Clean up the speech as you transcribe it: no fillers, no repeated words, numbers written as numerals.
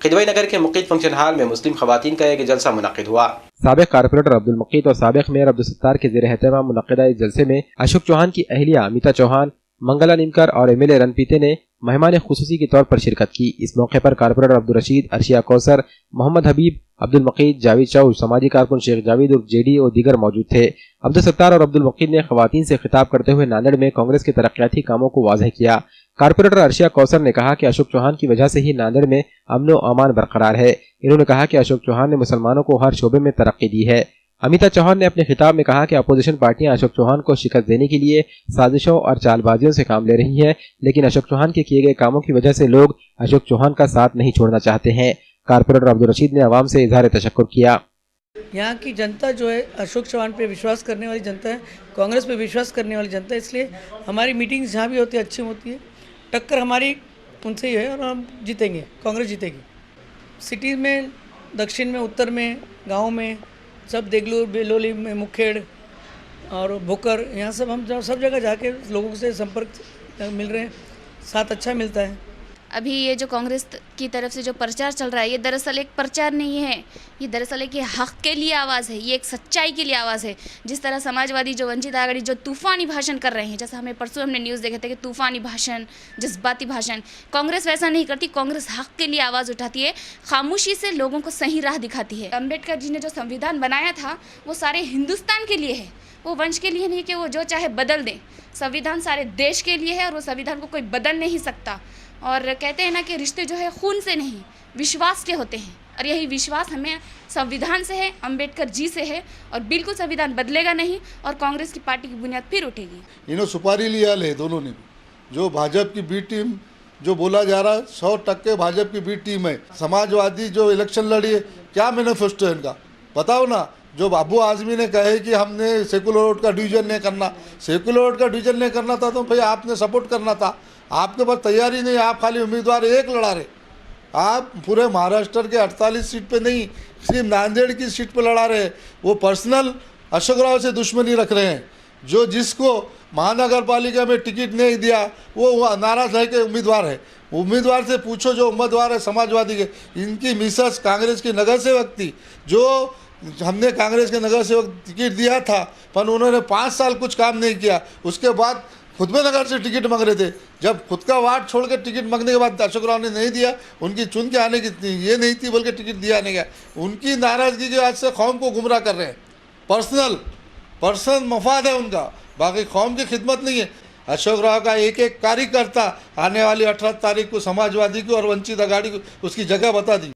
खिदवई नगर के Muqeed function hall में मुस्लिम खवातीन का एक जलसा मुनक्किद हुआ। साबिक कारपोरेटर अब्दुल मुकीद और साबिक मेयर अब्दुल सत्तार के ज़ेर एहतमाम मुनक्किदा इस जलसे में अशोक चौहान की अहलिया अमिता चौहान, मंगला नीमकर और एमएलए रणपीते ने मेहमान खुसूसी के तौर पर शिरकत की। इस मौके पर कारपोरेटर अब्दुल रशीद, अर्शिया कौसर, मोहम्मद हबीब, अब्दुल मुकीद, जावेद चौधरी, समाजी कारकुन शेख जावेद उर्फ जेडी और दीगर मौजूद थे। अब्दुल सत्तार और अब्दुल मुकीद ने खवातीन से खिताब करते हुए नांदेड़ में कांग्रेस के तरक्याती कामों को वाज़ेह किया। कारपोरेटर अर्शिया कौसर ने कहा कि अशोक चौहान की वजह से ही नांदेड़ में अमन व अमान बरकरार है। इन्होंने कहा कि अशोक चौहान ने मुसलमानों को हर शोबे में तरक्की दी है। अमिता चौहान ने अपने खिताब में कहा कि अपोजिशन पार्टियां अशोक चौहान को शिकस्त देने के लिए साजिशों और चालबाजियों से काम ले रही हैं, लेकिन अशोक चौहान के किए गए कामों की वजह से लोग अशोक चौहान का साथ नहीं छोड़ना चाहते हैं। कारपोरेटर अब्दुल रशीद ने आवाम से इजहार तशक्कुर किया। यहाँ की जनता जो है अशोक चौहान पे विश्वास करने वाली जनता है, कांग्रेस पे विश्वास करने वाली जनता है, इसलिए हमारी मीटिंग्स जहाँ भी होती है अच्छी होती है। टक्कर हमारी उनसे ही है और हम जीतेंगे, कांग्रेस जीतेगी। सिटीज़ में, दक्षिण में, उत्तर में, गाँव में सब, देगलूर, बेलोली में, मुखेड़ और भोकर, यहाँ सब हम सब जगह जाके लोगों से संपर्क मिल रहे हैं, साथ अच्छा मिलता है। अभी ये जो कांग्रेस की तरफ से जो प्रचार चल रहा है, ये दरअसल एक प्रचार नहीं है, ये दरअसल एक हक के लिए आवाज़ है, ये एक सच्चाई के लिए आवाज़ है। जिस तरह समाजवादी जो वंचित आघाड़ी जो तूफ़ानी भाषण कर रहे हैं, जैसा हमें परसों हमने न्यूज़ देखे थे कि तूफ़ानी भाषण, जज्बाती भाषण, कांग्रेस वैसा नहीं करती। कांग्रेस हक के लिए आवाज़ उठाती है, खामोशी से लोगों को सही राह दिखाती है। अम्बेडकर जी ने जो संविधान बनाया था वो सारे हिंदुस्तान के लिए है, वो वंश के लिए नहीं कि वो जो चाहे बदल दें। संविधान सारे देश के लिए है और वो संविधान को कोई बदल नहीं सकता। और कहते हैं ना कि रिश्ते जो है खून से नहीं विश्वास के होते हैं, और यही विश्वास हमें संविधान से है, अंबेडकर जी से है, और बिल्कुल संविधान बदलेगा नहीं और कांग्रेस की पार्टी की बुनियाद फिर उठेगी। इन्होंने सुपारी लिया ले दोनों ने, जो भाजपा की बी टीम जो बोला जा रहा है 100% भाजपा की बी टीम है। समाजवादी जो इलेक्शन लड़ी है, क्या मैनिफेस्टो है इनका बताओ ना। जो बाबू आजमी ने कहे कि हमने सेकुलर वोट का डिवीजन नहीं करना, सेकुलर वोट का डिवीजन नहीं करना था तो भाई आपने सपोर्ट करना था। आपके पास तैयारी नहीं, आप खाली उम्मीदवार एक लड़ा रहे। आप पूरे महाराष्ट्र के 48 सीट पे नहीं, सिर्फ नांदेड़ की सीट पे लड़ा रहे। वो पर्सनल अशोक राव से दुश्मनी रख रहे हैं। जो जिसको महानगर पालिका में टिकट नहीं दिया वो नाराज है के उम्मीदवार है। उम्मीदवार से पूछो जो उम्मीदवार है समाजवादी के, इनकी मिसेस कांग्रेस की नगर सेवक थी, जो हमने कांग्रेस के नगर सेवक टिकट दिया था, पर उन्होंने 5 साल कुछ काम नहीं किया। उसके बाद खुद में नगर से टिकट मांग रहे थे। जब खुद का वार्ड छोड़ के टिकट मांगने के बाद अशोक राव ने नहीं दिया, उनकी चुन के आने की ये नहीं थी बोल के टिकट दिया नहीं गया। उनकी नाराज़गी की वजह से कौम को गुमराह कर रहे हैं। पर्सनल मफाद है उनका, बाकी कौम की खिदमत नहीं है। अशोक राव का एक एक कार्यकर्ता आने वाली 18 तारीख को समाजवादी को और वंचित आघाड़ी को उसकी जगह बता दी।